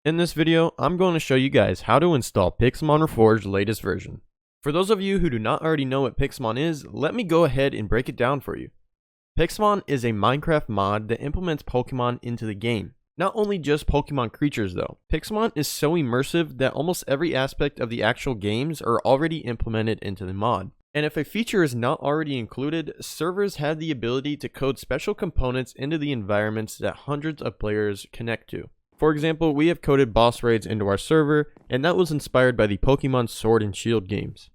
In this video, I'm going to show you guys how to install Pixelmon Reforged latest version. For those of you who do not already know what Pixelmon is, let me go ahead and break it down for you. Pixelmon is a Minecraft mod that implements Pokemon into the game. Not only just Pokemon creatures though, Pixelmon is so immersive that almost every aspect of the actual games are already implemented into the mod. And if a feature is not already included, servers have the ability to code special components into the environments that hundreds of players connect to. For example, we have coded boss raids into our server, and that was inspired by the Pokemon Sword and Shield games.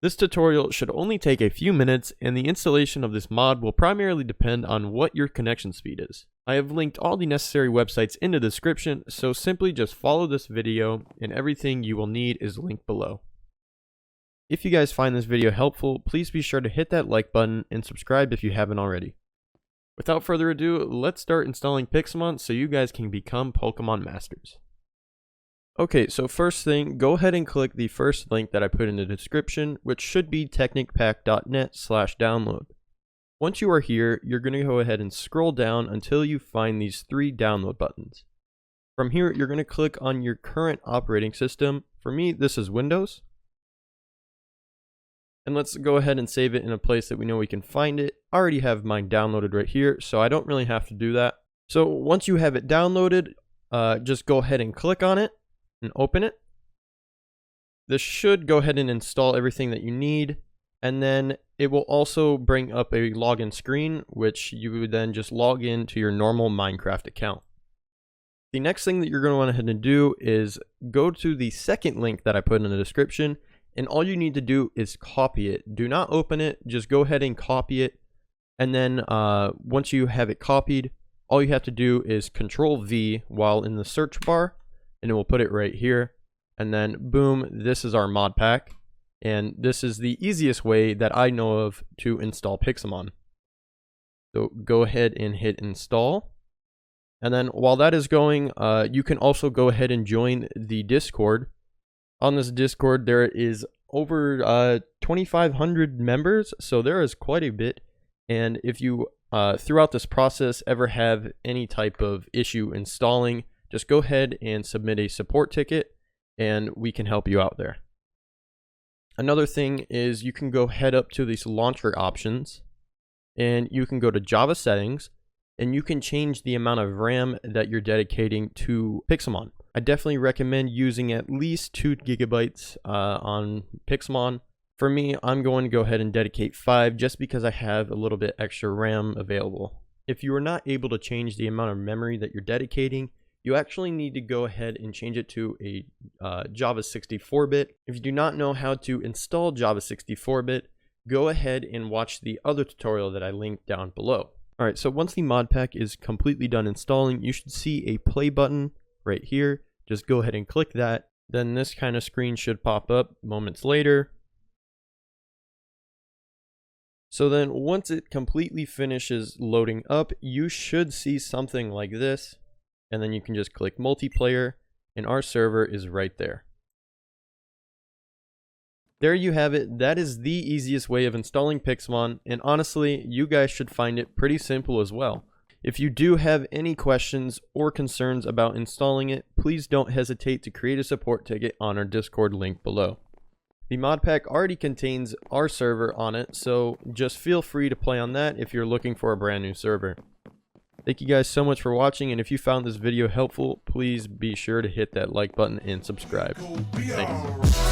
This tutorial should only take a few minutes, and the installation of this mod will primarily depend on what your connection speed is. I have linked all the necessary websites in the description, so simply just follow this video, and everything you will need is linked below. If you guys find this video helpful, please be sure to hit that like button and subscribe if you haven't already. Without further ado, let's start installing Pixelmon so you guys can become Pokemon masters. Okay, so first thing, go ahead and click the first link that I put in the description, which should be technicpack.net/download. Once you are here, you're going to go ahead and scroll down until you find these 3 download buttons. From here, you're going to click on your current operating system. For me, this is Windows. And let's go ahead and save it in a place that we know we can find it. I already have mine downloaded right here, so I don't really have to do that. So once you have it downloaded, just go ahead and click on it and open it. This should go ahead and install everything that you need, and then it will also bring up a login screen, which you would then just log in to your normal Minecraft account. The next thing that you're going to want to do is go to the second link that I put in the description, and all you need to do is copy it. Do not open it, just go ahead and copy it, and then once you have it copied, all you have to do is Control V while in the search bar, and it will put it right here, and then boom, this is our mod pack, and this is the easiest way that I know of to install Pixelmon. So go ahead and hit install, and then while that is going, you can also go ahead and join the Discord. On this Discord, there is over 2,500 members, so there is quite a bit. And if you, throughout this process, ever have any type of issue installing, just go ahead and submit a support ticket, and we can help you out there. Another thing is you can go head up to these launcher options, and you can go to Java settings, and you can change the amount of RAM that you're dedicating to Pixelmon. I definitely recommend using at least 2 gigabytes on Pixelmon. For me, I'm going to go ahead and dedicate 5 just because I have a little bit extra RAM available. If you are not able to change the amount of memory that you're dedicating, you actually need to go ahead and change it to a Java 64-bit. If you do not know how to install Java 64-bit, go ahead and watch the other tutorial that I linked down below. Alright, so once the mod pack is completely done installing, you should see a play button right here. Just go ahead and click that. Then this kind of screen should pop up moments later. So then once it completely finishes loading up, you should see something like this. And then you can just click multiplayer, and our server is right there. There you have it. That is the easiest way of installing Pixelmon, and honestly, you guys should find it pretty simple as well. If you do have any questions or concerns about installing it, please don't hesitate to create a support ticket on our Discord link below. The mod pack already contains our server on it, so just feel free to play on that if you're looking for a brand new server. Thank you guys so much for watching, and if you found this video helpful, please be sure to hit that like button and subscribe. Thanks.